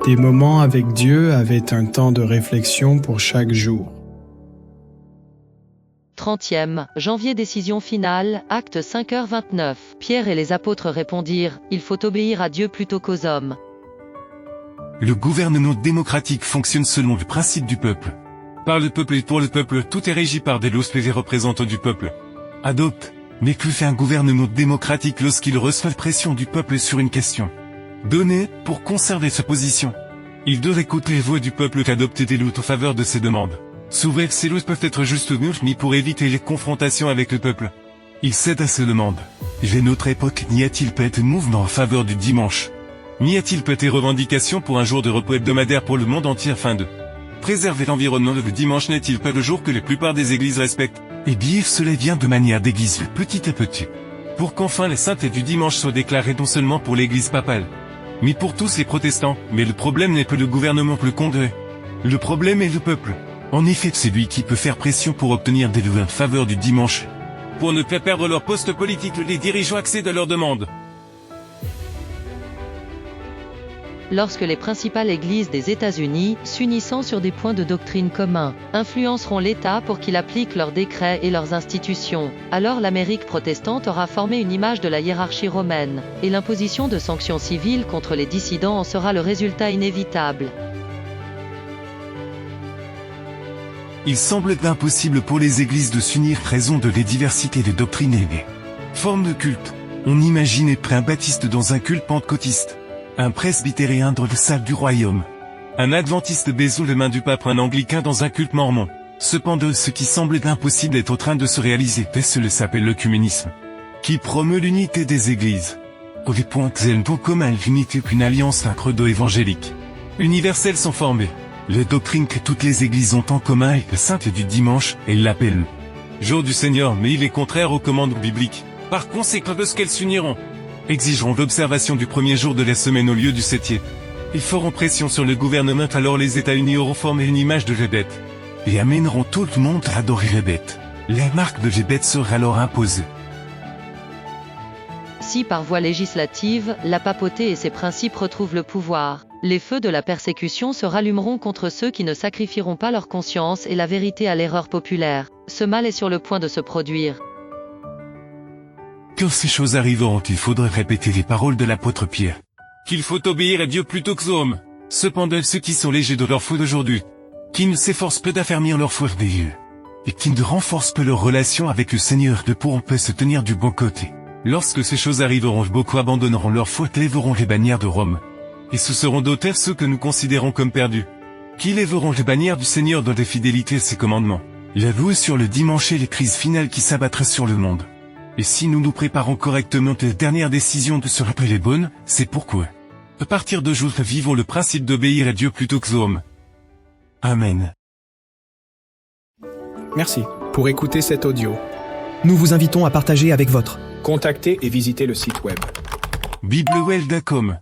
Des moments avec Dieu avaient un temps de réflexion pour chaque jour. 30e, janvier décision finale, acte 5h29. Pierre et les apôtres répondirent, il faut obéir à Dieu plutôt qu'aux hommes. Le gouvernement démocratique fonctionne selon le principe du peuple. Par le peuple et pour le peuple, tout est régi par des lois et les représentants du peuple. Adopte. Mais que fait un gouvernement démocratique lorsqu'il reçoit la pression du peuple sur une question donnée, pour conserver sa position? Il doit écouter les voix du peuple qu'adopter des lois en faveur de ses demandes. Souvent, ces lois peuvent être juste mis pour éviter les confrontations avec le peuple. Il cède à ses demandes. Dès notre époque, n'y a-t-il pas été de mouvement en faveur du dimanche? N'y a-t-il pas été revendication pour un jour de repos hebdomadaire pour le monde entier afin de préserver l'environnement? Le dimanche n'est-il pas le jour que la plupart des églises respectent? Et bien, cela vient de manière d'église petit à petit. Pour qu'enfin les saintetés du dimanche soient déclarées non seulement pour l'église papale, mais pour tous les protestants. Mais le problème n'est pas le gouvernement plus congrès. Le problème est le peuple. En effet, c'est lui qui peut faire pression pour obtenir des lois en faveur du dimanche. Pour ne pas perdre leur poste politique, les dirigeants accèdent à leurs demandes. Lorsque les principales églises des États-Unis, s'unissant sur des points de doctrine communs, influenceront l'État pour qu'il applique leurs décrets et leurs institutions, alors l'Amérique protestante aura formé une image de la hiérarchie romaine, et l'imposition de sanctions civiles contre les dissidents en sera le résultat inévitable. Il semble impossible pour les églises de s'unir raison de la diversité des doctrines et des formes de culte. On imagine un baptiste dans un culte pentecôtiste, un presbytérien dans le salle du royaume, un adventiste baisant les mains du pape, un anglicain dans un culte mormon. Cependant, ce qui semble impossible est en train de se réaliser. Cela s'appelle l'œcuménisme, qui promeut l'unité des églises. Au les points elles n'ont commun l'unité qu'une alliance, un credo évangélique universel sont formés. Les doctrines que toutes les églises ont en commun est le sainte du dimanche, et l'appellent jour du Seigneur, mais il est contraire aux commandes bibliques. Par conséquent, de ce qu'elles s'uniront, exigeront l'observation du premier jour de la semaine au lieu du septième. Ils feront pression sur le gouvernement, alors les États-Unis auront formé une image de la bête, et amèneront tout le monde à adorer la bête. La marque de la bête sera alors imposée. Si par voie législative, la papauté et ses principes retrouvent le pouvoir, les feux de la persécution se rallumeront contre ceux qui ne sacrifieront pas leur conscience et la vérité à l'erreur populaire. Ce mal est sur le point de se produire. Quand ces choses arriveront, il faudrait répéter les paroles de l'apôtre Pierre, qu'il faut obéir à Dieu plutôt qu'aux hommes. Cependant, ceux qui sont légers de leur foi d'aujourd'hui, qui ne s'efforcent peu d'affermir leur foi des dieux, et qui ne renforcent peu leur relation avec le Seigneur, ne pourront pas se tenir du bon côté. Lorsque ces choses arriveront, beaucoup abandonneront leur foi, lèveront les bannières de Rome. Et ce seront d'autres ceux que nous considérons comme perdus, qui lèveront les bannières du Seigneur dans la fidélité à ses commandements. L'avouer sur le dimanche et les crises finales qui s'abattraient sur le monde. Et si nous nous préparons correctement, les dernières décisions de se rappeler les bonnes, c'est pourquoi, à partir de jour, vivons le principe d'obéir à Dieu plutôt qu'aux hommes. Amen. Merci pour écouter cet audio. Nous vous invitons à partager avec votre. Contactez et visitez le site web. biblewell.com